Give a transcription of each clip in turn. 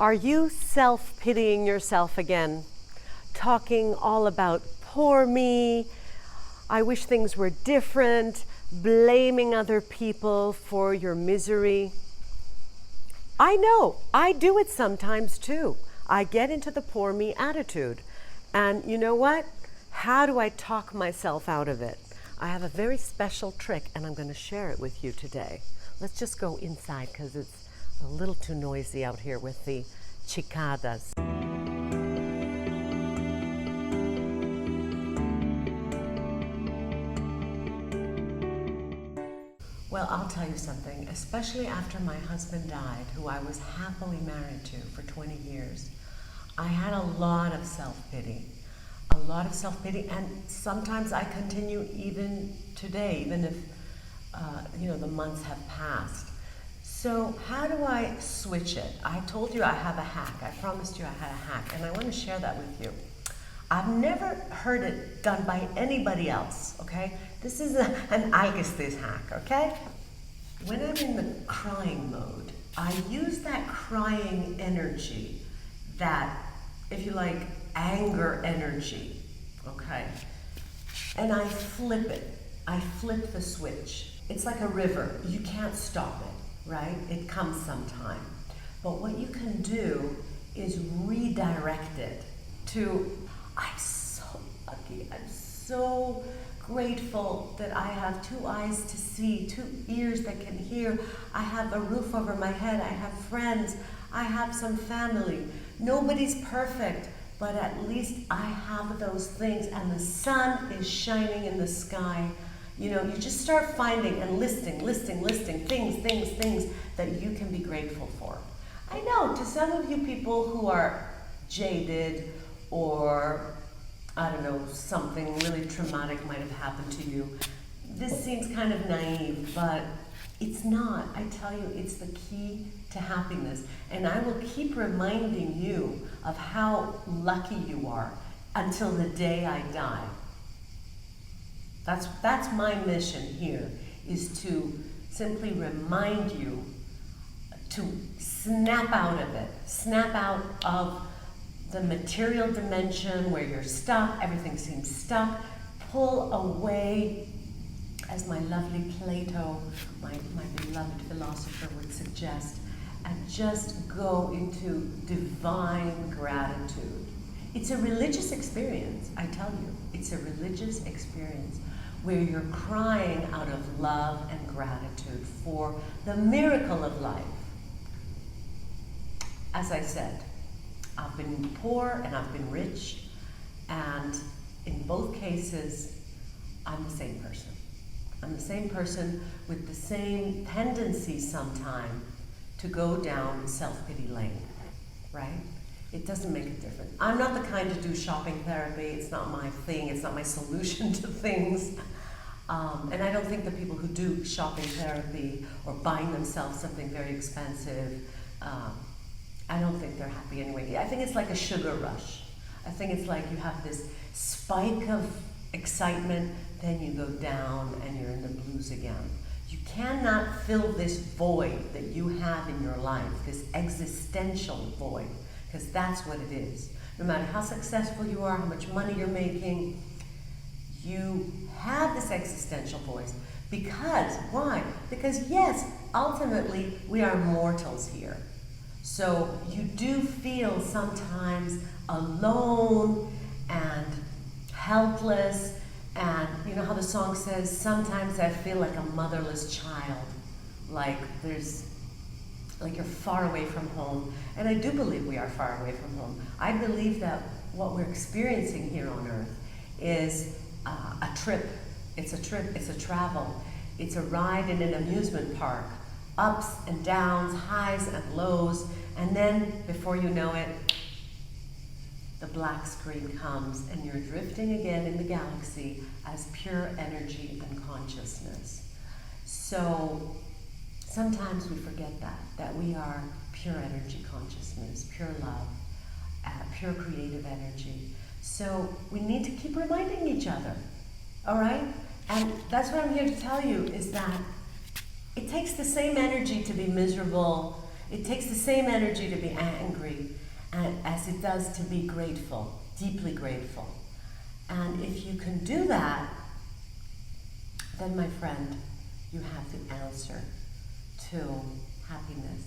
Are you self-pitying yourself again? Talking all about poor me, I wish things were different, blaming other people for your misery? I know, I do it sometimes too. I get into the poor me attitude. And you know what? How do I talk myself out of it? I have a very special trick and I'm going to share it with you today. Let's just go inside because it's a little too noisy out here with the cicadas. Well, I'll tell you something, especially after my husband died, who I was happily married to for 20 years, I had a lot of self-pity. And sometimes I continue even today, even if the months have passed. So how do I switch it? I told you I have a hack. I promised you I had a hack, and I want to share that with you. I've never heard it done by anybody else, okay? This is an Algestes hack, okay? When I'm in the crying mode, I use that crying energy, that, if you like, anger energy, okay? And I flip it. I flip the switch. It's like a river. You can't stop it, right? It comes sometime. But what you can do is redirect it to, I'm so lucky, I'm so grateful that I have 2 eyes to see, 2 ears that can hear, I have a roof over my head, I have friends, I have some family. Nobody's perfect, but at least I have those things, and the sun is shining in the sky. You just start finding and listing things that you can be grateful for. I know, to some of you people who are jaded, or I don't know, something really traumatic might have happened to you, this seems kind of naive, but it's not. I tell you, it's the key to happiness. And I will keep reminding you of how lucky you are until the day I die. That's my mission here, is to simply remind you to snap out of it. Snap out of the material dimension where you're stuck, everything seems stuck. Pull away, as my lovely Plato, my beloved philosopher, would suggest, and just go into divine gratitude. It's a religious experience, I tell you. It's a religious experience where you're crying out of love and gratitude for the miracle of life. As I said, I've been poor and I've been rich, and in both cases, I'm the same person. I'm the same person with the same tendency sometime to go down self-pity lane, right? It doesn't make a difference. I'm not the kind to do shopping therapy. It's not my thing. It's not my solution to things. And I don't think the people who do shopping therapy or buying themselves something very expensive, I don't think they're happy anyway. I think it's like a sugar rush. I think it's like you have this spike of excitement, then you go down and you're in the blues again. You cannot fill this void that you have in your life, this existential void, because that's what it is. No matter how successful you are, how much money you're making, you have this existential voice. Because, why? Because yes, ultimately, we are mortals here. So you do feel sometimes alone and helpless, and you know how the song says, sometimes I feel like a motherless child, like you're far away from home. And I do believe we are far away from home. I believe that what we're experiencing here on earth is a trip. It's a trip, it's a travel. It's a ride in an amusement park. Ups and downs, highs and lows, and then before you know it, the black screen comes and you're drifting again in the galaxy as pure energy and consciousness. So sometimes we forget that we are pure energy consciousness, pure love, pure creative energy. So we need to keep reminding each other, all right? And that's what I'm here to tell you, is that it takes the same energy to be miserable. It takes the same energy to be angry as it does to be grateful, deeply grateful. And if you can do that, then my friend, you have the answer to happiness.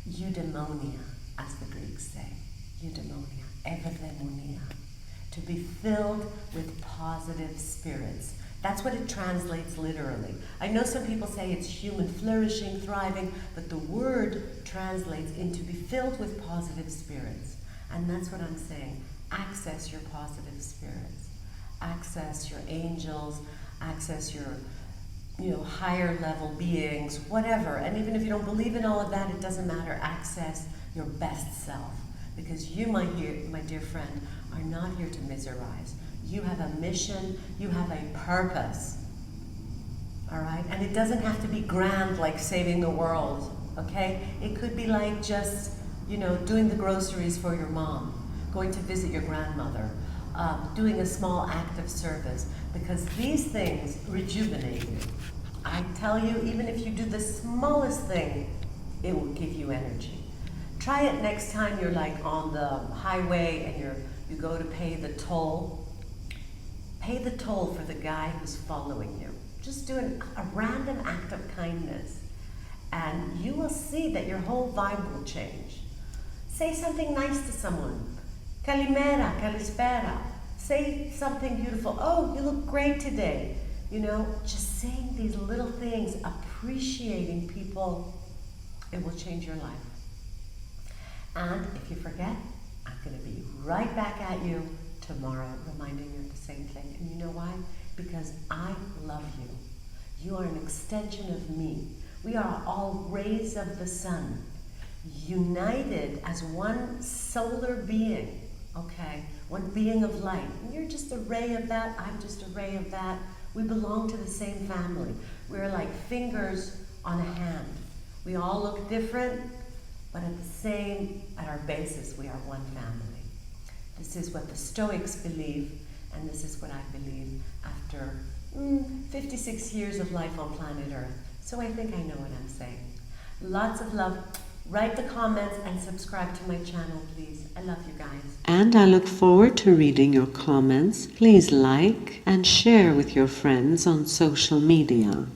Eudaimonia, as the Greeks say. Eudaimonia, eudaimonia. To be filled with positive spirits. That's what it translates literally. I know some people say it's human flourishing, thriving, but the word translates into be filled with positive spirits. And that's what I'm saying. Access your positive spirits. Access your angels, access your higher level beings, whatever. And even if you don't believe in all of that, it doesn't matter. Access your best self. Because you, my dear friend, are not here to miserize. You have a mission, you have a purpose. All right? And it doesn't have to be grand like saving the world, okay? It could be like just, doing the groceries for your mom, going to visit your grandmother, doing a small act of service, because these things rejuvenate you. I tell you, even if you do the smallest thing, it will give you energy. Try it next time you're like on the highway and you go to pay the toll. Pay the toll for the guy who's following you. Just do a random act of kindness, and you will see that your whole vibe will change. Say something nice to someone. Kalimera, kalispera. Say something beautiful. Oh, you look great today. Just saying these little things, appreciating people, it will change your life. And if you forget, I'm going to be right back at you tomorrow, reminding you of the same thing. And you know why? Because I love you. You are an extension of me. We are all rays of the sun, united as one solar being, okay? One being of light. And you're just a ray of that, I'm just a ray of that. We belong to the same family. We're like fingers on a hand. We all look different, but at our basis, we are one family. This is what the Stoics believe, and this is what I believe after 56 years of life on planet Earth. So I think I know what I'm saying. Lots of love. Write the comments and subscribe to my channel, please. I love you guys. And I look forward to reading your comments. Please like and share with your friends on social media.